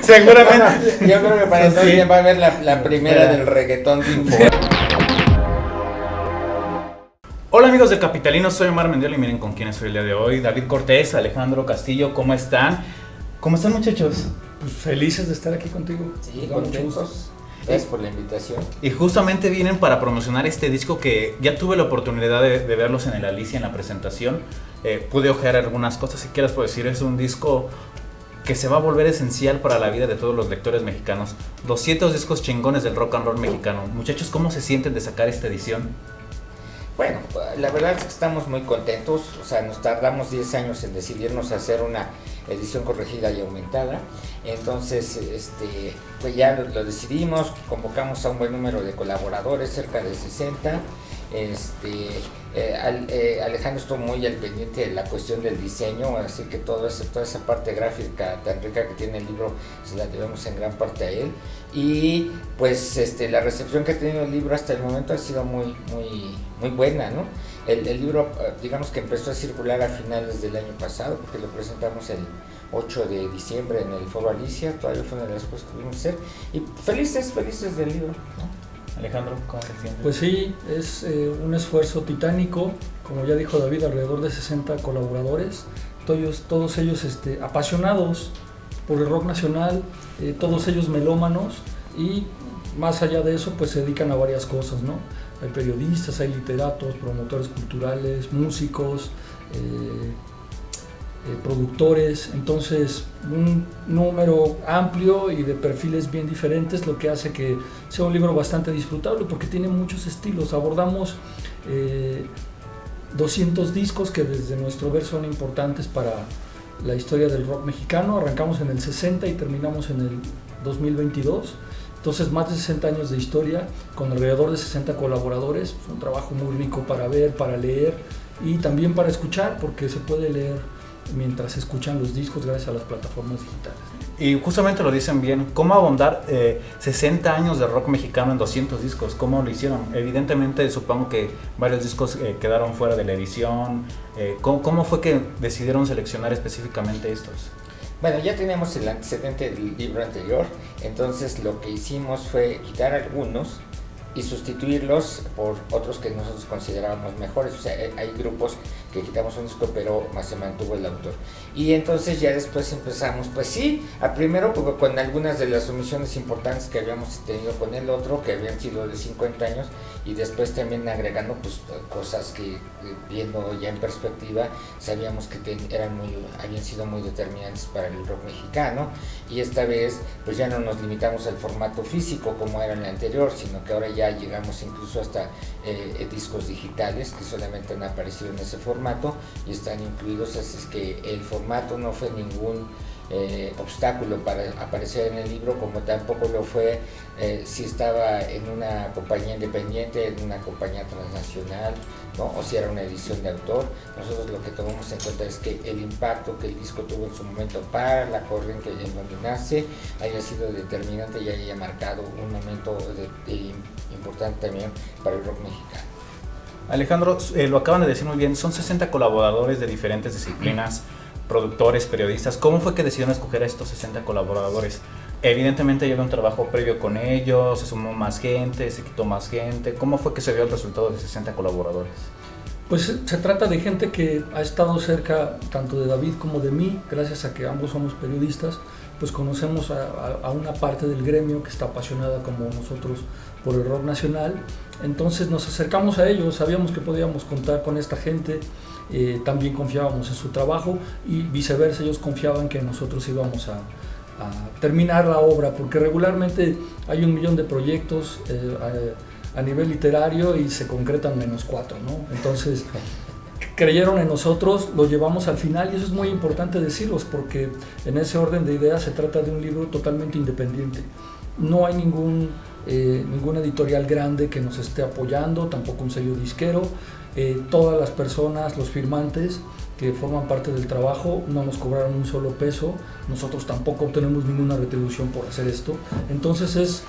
Seguramente. Bueno, yo creo que para entonces Sí. va a haber la primera del reggaetón de Info. Hola amigos de Capitalinos, soy Omar Mendiola y miren con quién estoy el día de hoy. David Cortés, Alejandro Castillo, ¿cómo están? ¿Cómo están, muchachos? Pues felices de estar aquí contigo. Sí, Nos da mucho contentos. gusto. Gracias por la invitación. Y justamente vienen para promocionar este disco que ya tuve la oportunidad de verlos en el Alicia en la presentación. Pude ojear algunas cosas, si quieres puedo decir, es un disco que se va a volver esencial para la vida de todos los lectores mexicanos. 200 discos chingones del rock and roll mexicano. Muchachos, ¿cómo se sienten de sacar esta edición? Bueno, la verdad es que estamos muy contentos, o sea, nos tardamos 10 años en decidirnos a hacer una edición corregida y aumentada, entonces pues ya lo decidimos, convocamos a un buen número de colaboradores, cerca de 60, Alejandro estuvo muy al pendiente de la cuestión del diseño, así que toda esa parte gráfica tan rica que tiene el libro se la debemos en gran parte a él, y pues la recepción que ha tenido el libro hasta el momento ha sido muy buena, ¿no? El libro, digamos que empezó a circular a finales del año pasado, porque lo presentamos el 8 de diciembre en el Foro Alicia, todavía fue una de las cosas que pudimos hacer, y felices del libro, ¿no? Alejandro, ¿cómo se siente? Pues sí, es un esfuerzo titánico, como ya dijo David, alrededor de 60 colaboradores, todos ellos apasionados por el rock nacional, todos ellos melómanos, y más allá de eso pues se dedican a varias cosas, ¿no? Hay periodistas, hay literatos, promotores culturales, músicos, productores, entonces un número amplio y de perfiles bien diferentes, lo que hace que sea un libro bastante disfrutable porque tiene muchos estilos. Abordamos 200 discos que desde nuestro ver son importantes para la historia del rock mexicano. Arrancamos en el 60 y terminamos en el 2022, entonces más de 60 años de historia con alrededor de 60 colaboradores. Es un trabajo muy rico para ver, para leer y también para escuchar, porque se puede leer mientras escuchan los discos gracias a las plataformas digitales. Y justamente lo dicen bien, ¿cómo abondar 60 años de rock mexicano en 200 discos? ¿Cómo lo hicieron? Evidentemente supongo que varios discos quedaron fuera de la edición. ¿Cómo fue que decidieron seleccionar específicamente estos? Bueno, ya teníamos el antecedente del libro anterior, entonces lo que hicimos fue quitar algunos y sustituirlos por otros que nosotros considerábamos mejores. O sea, hay grupos que quitamos un disco pero más se mantuvo el autor, y entonces ya después empezamos, pues sí, a primero con algunas de las omisiones importantes que habíamos tenido con el otro, que habían sido de 50 años, y después también agregando pues cosas que viendo ya en perspectiva sabíamos que habían sido muy determinantes para el rock mexicano, y esta vez pues ya no nos limitamos al formato físico como era en el anterior, sino que ahora ya llegamos incluso hasta discos digitales que solamente han aparecido en ese formato y están incluidos, así es que el formato no fue ningún obstáculo para aparecer en el libro, como tampoco lo fue si estaba en una compañía independiente, en una compañía transnacional, ¿no? O si era una edición de autor. Nosotros lo que tomamos en cuenta es que el impacto que el disco tuvo en su momento para la corriente en donde nace haya sido determinante y haya marcado un momento importante también para el rock mexicano. Alejandro, lo acaban de decir muy bien, son 60 colaboradores de diferentes disciplinas, productores, periodistas. ¿Cómo fue que decidieron escoger a estos 60 colaboradores? Evidentemente lleva un trabajo previo con ellos, se sumó más gente, se quitó más gente. ¿Cómo fue que se vio el resultado de 60 colaboradores? Pues se trata de gente que ha estado cerca tanto de David como de mí, gracias a que ambos somos periodistas, pues conocemos a una parte del gremio que está apasionada como nosotros por el rock nacional. Entonces nos acercamos a ellos, sabíamos que podíamos contar con esta gente, también confiábamos en su trabajo y viceversa, ellos confiaban que nosotros íbamos a terminar la obra, porque regularmente hay 1 millón de proyectos a nivel literario y se concretan menos 4, ¿no? Entonces creyeron en nosotros, lo llevamos al final, y eso es muy importante decirlos, porque en ese orden de ideas se trata de un libro totalmente independiente. No hay ninguna editorial grande que nos esté apoyando, tampoco un sello disquero. Todas las personas, los firmantes que forman parte del trabajo, no nos cobraron un solo peso, nosotros tampoco obtenemos ninguna retribución por hacer esto. Entonces es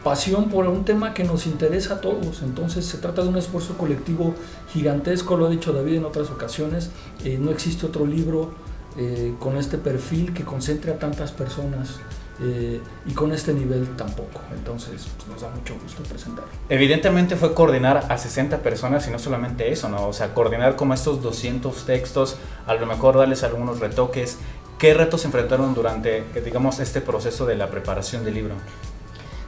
pasión por un tema que nos interesa a todos. Entonces se trata de un esfuerzo colectivo gigantesco, lo ha dicho David en otras ocasiones. No existe otro libro con este perfil que concentre a tantas personas y con este nivel tampoco. Entonces pues, nos da mucho gusto presentarlo. Evidentemente fue coordinar a 60 personas y no solamente eso, ¿no? O sea, coordinar como estos 200 textos, a lo mejor darles algunos retoques. ¿Qué retos se enfrentaron durante, digamos, este proceso de la preparación del libro?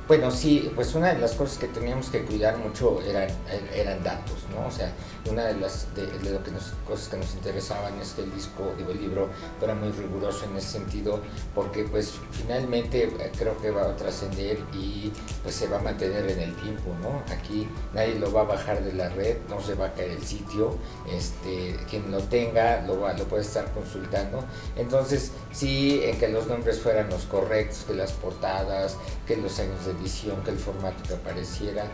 Bueno, sí, pues una de las cosas que teníamos que cuidar mucho eran datos, ¿no? O sea, una de las cosas que nos interesaban es que el libro fuera muy riguroso en ese sentido, porque pues finalmente creo que va a trascender y pues se va a mantener en el tiempo, ¿no? Aquí nadie lo va a bajar de la red, no se va a caer el sitio, quien lo tenga lo puede estar consultando. Entonces, sí, que los nombres fueran los correctos, que las portadas, que los años de edición, que el formato que apareciera,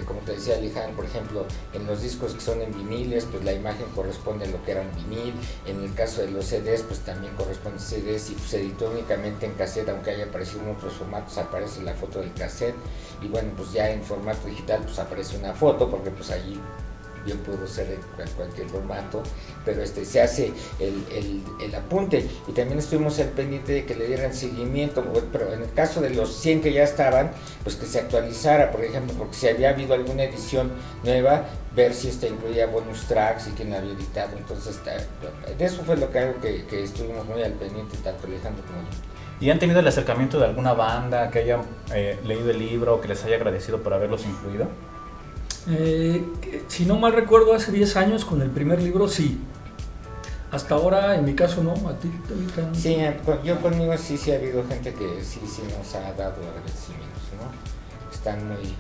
como te decía Alejandro, por ejemplo, en los discos que son en viniles, pues la imagen corresponde a lo que era un vinil. En el caso de los CDs, pues también corresponde a CDs. Si se editó únicamente en cassette, aunque haya aparecido en otros formatos, aparece la foto del cassette. Y bueno, pues ya en formato digital pues aparece una foto, porque pues allí bien puedo ser en cualquier formato, pero se hace el apunte, y también estuvimos al pendiente de que le dieran seguimiento, pero en el caso de los 100 que ya estaban, pues que se actualizara, por ejemplo, porque si había habido alguna edición nueva, ver si incluía bonus tracks y quién la había editado. Entonces de eso fue algo que estuvimos muy al pendiente, tanto Alejandro como yo. ¿Y han tenido el acercamiento de alguna banda que haya leído el libro, que les haya agradecido por haberlos incluido? Si no mal recuerdo, hace 10 años con el primer libro sí. Hasta ahora, en mi caso, no. ¿A ti? Sí, yo conmigo sí ha habido gente que sí nos ha dado agradecimientos, ¿no? Están muy...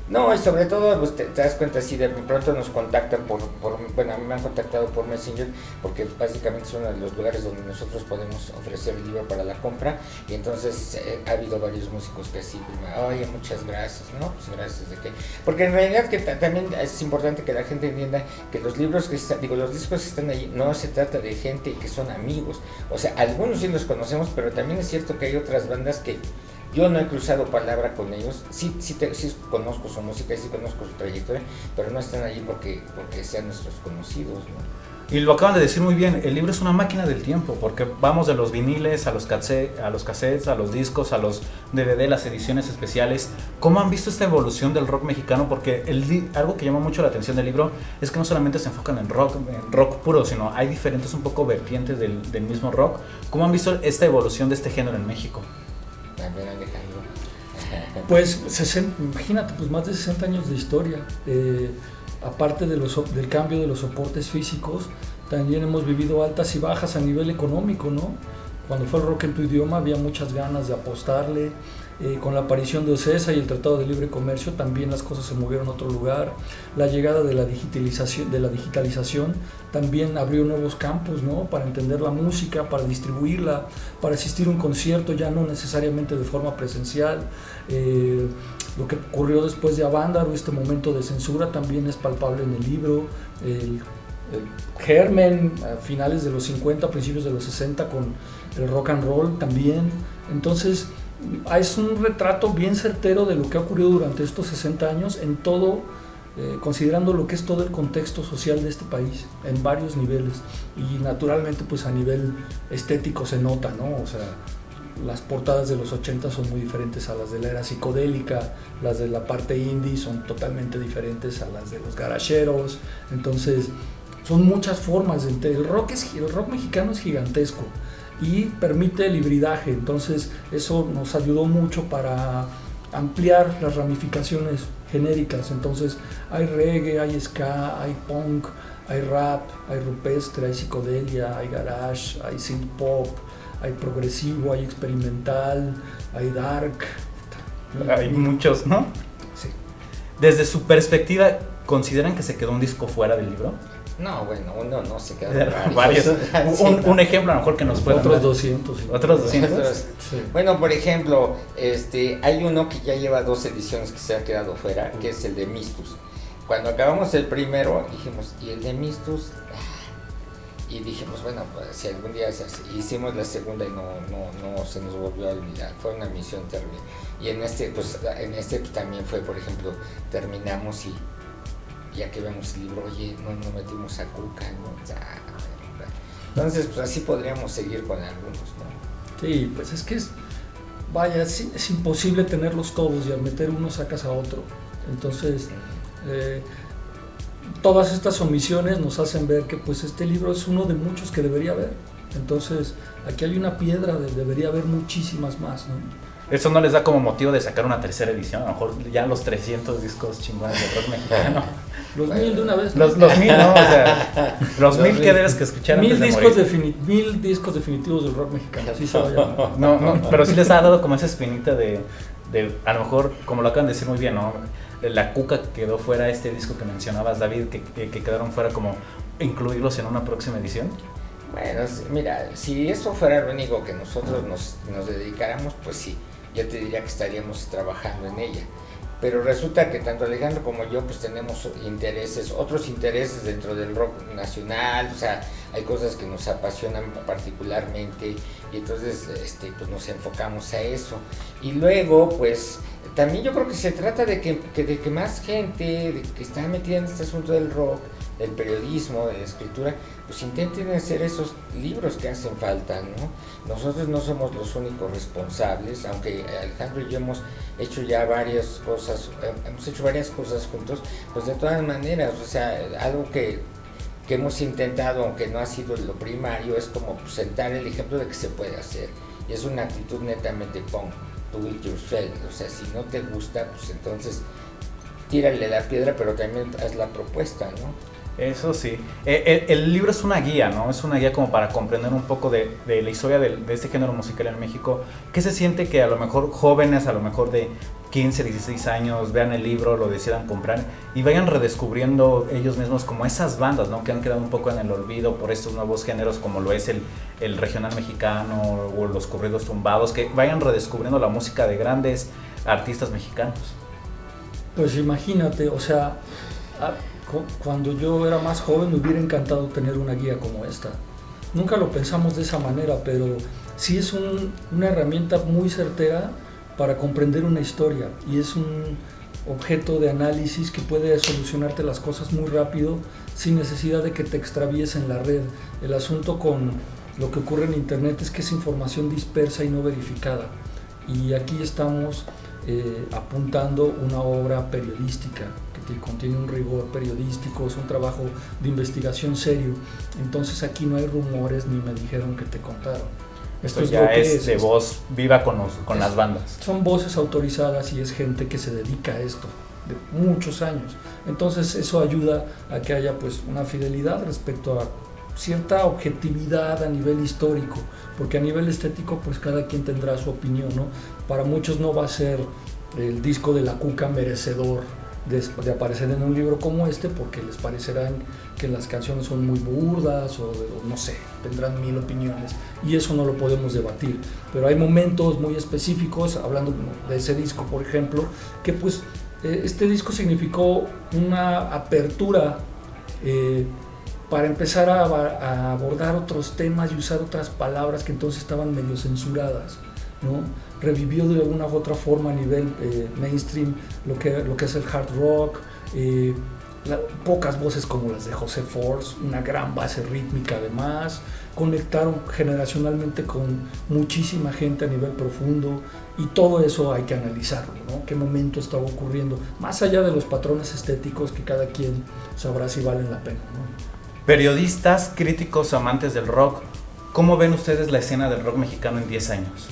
No, y sobre todo, pues te das cuenta, si de pronto nos contactan bueno, a mí me han contactado por Messenger, porque básicamente es uno de los lugares donde nosotros podemos ofrecer el libro para la compra, y entonces ha habido varios músicos que sí, oye, muchas gracias, ¿no? Pues gracias de qué. Porque en realidad que también es importante que la gente entienda que los libros que los discos que están ahí, no se trata de gente que son amigos, o sea, algunos sí los conocemos, pero también es cierto que hay otras bandas que yo no he cruzado palabra con ellos, sí conozco su música y sí conozco su trayectoria, pero no están allí porque sean nuestros conocidos, ¿no? Y lo acaban de decir muy bien, el libro es una máquina del tiempo, porque vamos de los viniles a los cassettes, a los discos, a los DVD, las ediciones especiales. ¿Cómo han visto esta evolución del rock mexicano? Porque algo que llama mucho la atención del libro es que no solamente se enfocan en rock puro, sino hay diferentes un poco vertientes del mismo rock. ¿Cómo han visto esta evolución de este género en México? También Alejandro. Pues imagínate, pues más de 60 años de historia. Aparte del cambio de los soportes físicos, también hemos vivido altas y bajas a nivel económico, ¿no? Cuando fue el rock en tu idioma había muchas ganas de apostarle. Con la aparición de OCESA y el Tratado de Libre Comercio también las cosas se movieron a otro lugar. La llegada de la digitalización también abrió nuevos campos, ¿no? Para entender la música, para distribuirla, para asistir a un concierto ya no necesariamente de forma presencial. Lo que ocurrió después de Avándaro, este momento de censura, también es palpable en el libro. El germen a finales de los 50, principios de los 60 con el rock and roll también. Entonces es un retrato bien certero de lo que ha ocurrido durante estos 60 años en todo, considerando lo que es todo el contexto social de este país en varios niveles, y naturalmente pues a nivel estético se nota, ¿no? O sea, las portadas de los 80 son muy diferentes a las de la era psicodélica, las de la parte indie son totalmente diferentes a las de los garacheros. Entonces son muchas formas. El rock mexicano es gigantesco y permite el hibridaje, entonces eso nos ayudó mucho para ampliar las ramificaciones genéricas. Entonces hay reggae, hay ska, hay punk, hay rap, hay rupestre, hay psicodelia, hay garage, hay synth pop, hay progresivo, hay experimental, hay dark. Hay muchos, ¿no? Sí. Desde su perspectiva, ¿consideran que se quedó un disco fuera del libro? No, bueno, uno no se queda varios. Un ejemplo a lo mejor que nos puedan Otros dar. 200. Sí. ¿Otros 200? Sí. Bueno, por ejemplo, hay uno que ya lleva 2 ediciones que se ha quedado fuera, que es el de Mistus. Cuando acabamos el primero, dijimos, ¿y el de Mistus? Y dijimos, bueno, pues si algún día hicimos la segunda y no se nos volvió a olvidar. Fue una misión terrible. Y en este pues también fue, por ejemplo, terminamos y ya que vemos el libro, oye, no metimos a Cuca, ¿no? Entonces, pues así podríamos seguir con algunos, ¿no? Sí, pues es que vaya, es imposible tenerlos todos y al meter uno sacas a otro. Entonces, todas estas omisiones nos hacen ver que pues este libro es uno de muchos que debería haber. Entonces, aquí hay una piedra, debería haber muchísimas más, ¿no? ¿Eso no les da como motivo de sacar una tercera edición? A lo mejor ya los 300 discos chingones del rock mexicano. Los 1000 de una vez, ¿no? Los 1000, ¿no? O sea, los 1000 que debes que escuchar antes de morir. 1000 discos definitivos del rock mexicano, así se va a llamar. No, pero sí les ha dado como esa espinita de a lo mejor, como lo acaban de decir muy bien, ¿no? La Cuca quedó fuera, este disco que mencionabas, David, que quedaron fuera, como incluirlos en una próxima edición. Bueno, mira, si eso fuera lo único que nosotros nos dedicáramos, pues sí, yo te diría que estaríamos trabajando en ella. Pero resulta que tanto Alejandro como yo pues tenemos otros intereses dentro del rock nacional, o sea, hay cosas que nos apasionan particularmente y entonces pues nos enfocamos a eso. Y luego pues también yo creo que se trata de que más gente que está metida en este asunto del rock, del periodismo, de la escritura, pues intenten hacer esos libros que hacen falta, ¿no? Nosotros no somos los únicos responsables, aunque Alejandro y yo hemos hecho ya varias cosas juntos, pues de todas maneras, o sea, algo que hemos intentado, aunque no ha sido lo primario, es como pues, sentar el ejemplo de que se puede hacer, y es una actitud netamente punk, do it yourself, o sea, si no te gusta, pues entonces tírale la piedra, pero también haz la propuesta, ¿no? Eso sí. El libro es una guía, ¿no? Es una guía como para comprender un poco de la historia de este género musical en México. ¿Qué se siente que a lo mejor jóvenes, a lo mejor de 15, 16 años, vean el libro, lo decidan comprar y vayan redescubriendo ellos mismos como esas bandas, ¿no? Que han quedado un poco en el olvido por estos nuevos géneros como lo es el regional mexicano o los corridos tumbados, que vayan redescubriendo la música de grandes artistas mexicanos? Pues imagínate, o sea, cuando yo era más joven me hubiera encantado tener una guía como esta. Nunca lo pensamos de esa manera, pero sí es una herramienta muy certera para comprender una historia y es un objeto de análisis que puede solucionarte las cosas muy rápido sin necesidad de que te extravíes en la red. El asunto con lo que ocurre en internet es que es información dispersa y no verificada, y aquí estamos apuntando una obra periodística que contiene un rigor periodístico, es un trabajo de investigación serio. Entonces aquí no hay rumores ni me dijeron que te contaron. Esto ya es de voz viva con las bandas. Son voces autorizadas y es gente que se dedica a esto de muchos años. Entonces eso ayuda a que haya pues una fidelidad respecto a cierta objetividad a nivel histórico, porque a nivel estético pues cada quien tendrá su opinión, ¿no? Para muchos no va a ser el disco de la Cuca merecedor de aparecer en un libro como este, porque les parecerán que las canciones son muy burdas o no sé, tendrán 1000 opiniones y eso no lo podemos debatir, pero hay momentos muy específicos, hablando de ese disco por ejemplo, que pues este disco significó una apertura para empezar a abordar otros temas y usar otras palabras que entonces estaban medio censuradas, ¿no? Revivió de alguna u otra forma a nivel mainstream lo que es el hard rock, pocas voces como las de José Force, una gran base rítmica además, conectaron generacionalmente con muchísima gente a nivel profundo y todo eso hay que analizarlo, ¿no? ¿Qué momento estaba ocurriendo? Más allá de los patrones estéticos que cada quien sabrá si valen la pena, ¿no? Periodistas, críticos, amantes del rock, ¿cómo ven ustedes la escena del rock mexicano en 10 años?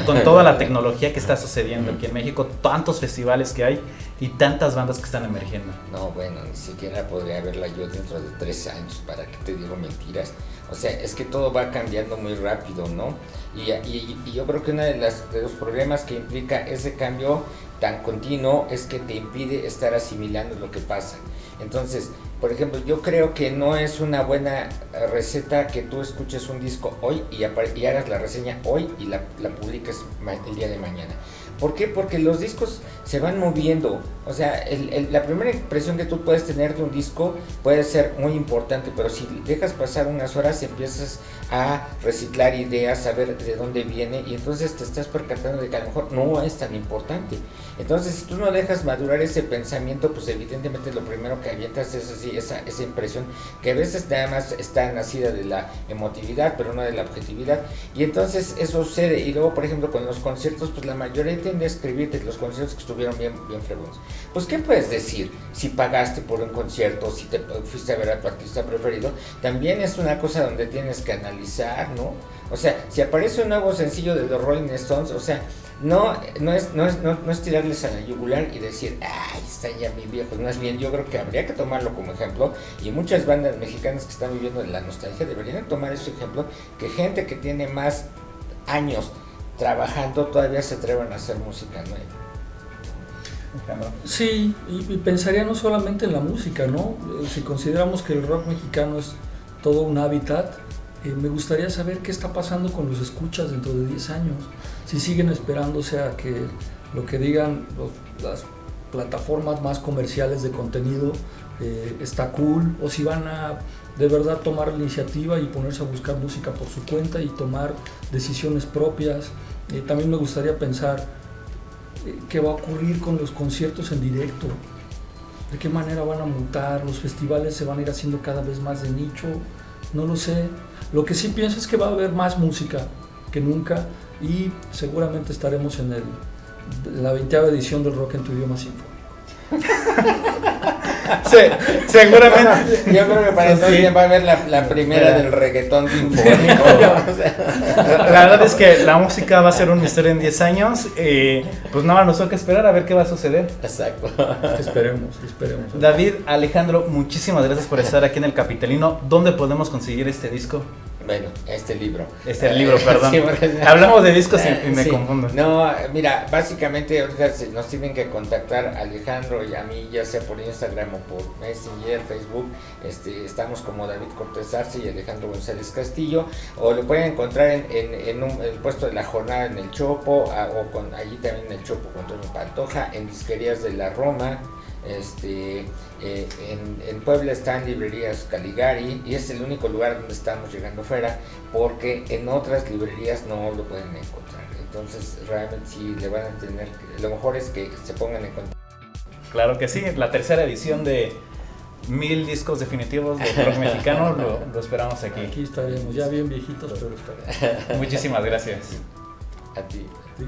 Con toda la tecnología que está sucediendo aquí en México, tantos festivales que hay y tantas bandas que están emergiendo. No, bueno, ni siquiera podría verla yo dentro de 3 años, ¿para qué te digo mentiras? O sea, es que todo va cambiando muy rápido, ¿no? Y yo creo que uno de los problemas que implica ese cambio tan continuo es que te impide estar asimilando lo que pasa. Entonces, por ejemplo, yo creo que no es una buena receta que tú escuches un disco hoy y hagas la reseña hoy y la publiques el día de mañana. ¿Por qué? Porque los discos se van moviendo O sea, la primera impresión que tú puedes tener de un disco puede ser muy importante, pero si dejas pasar unas horas empiezas a reciclar ideas, a ver de dónde viene, y entonces te estás percatando de que a lo mejor no es tan importante. Entonces, si tú no dejas madurar ese pensamiento, pues evidentemente lo primero que avientas es así, esa impresión, que a veces nada más está nacida de la emotividad, pero no de la objetividad, y entonces eso sucede. Y luego, por ejemplo, con los conciertos, pues la mayoría tiende a escribirte los conciertos que estuvieron bien fregones. Pues, ¿qué puedes decir? Si pagaste por un concierto, si te fuiste a ver a tu artista preferido, también es una cosa donde tienes que analizar, ¿no? O sea, si aparece un nuevo sencillo de los Rolling Stones, o sea, no es tirarles a la yugular y decir, ay, están ya mis viejos. Más bien, yo creo que habría que tomarlo como ejemplo, y muchas bandas mexicanas que están viviendo la nostalgia deberían tomar ese ejemplo, que gente que tiene más años trabajando todavía se atrevan a hacer música nueva. Sí, y pensaría no solamente en la música, ¿no? Si consideramos que el rock mexicano es todo un hábitat, me gustaría saber qué está pasando con los escuchas dentro de 10 años. Si siguen esperándose a que lo que digan las plataformas más comerciales de contenido está cool, o si van a de verdad tomar la iniciativa y ponerse a buscar música por su cuenta y tomar decisiones propias. También me gustaría pensar qué va a ocurrir con los conciertos en directo, de qué manera van a mutar, los festivales se van a ir haciendo cada vez más de nicho, no lo sé. Lo que sí pienso es que va a haber más música que nunca, y seguramente estaremos en la 20ª edición del Rock en tu idioma sinfónico. Sí, seguramente. Yo creo que para entonces va a haber la primera del reggaetón sinfónico. La verdad es que la música va a ser un misterio en 10 años. Pues nada, nos toca esperar a ver qué va a suceder. Exacto. Esperemos. David, Alejandro, muchísimas gracias por estar aquí en El Capitalino. ¿Dónde podemos conseguir este disco? Bueno, este libro, perdón. Sí, hablamos de discos y me confundo. No, mira, básicamente ahorita nos tienen que contactar a Alejandro y a mí, ya sea por Instagram o por Messenger, Facebook. Estamos como David Cortés Arce y Alejandro González Castillo, o lo pueden encontrar en el puesto de La Jornada en el Chopo, o allí también en el Chopo con Antonio Pantoja, en Disquerías de la Roma. En Puebla están librerías Caligari, y es el único lugar donde estamos llegando fuera, porque en otras librerías no lo pueden encontrar. Entonces realmente sí le van a tener, lo mejor es que se pongan en contacto. Claro que sí, la 3ª edición de 1000 discos definitivos de rock mexicano lo esperamos aquí. Aquí estaremos, ya bien viejitos, pero estaremos. Muchísimas gracias. A ti. Sí.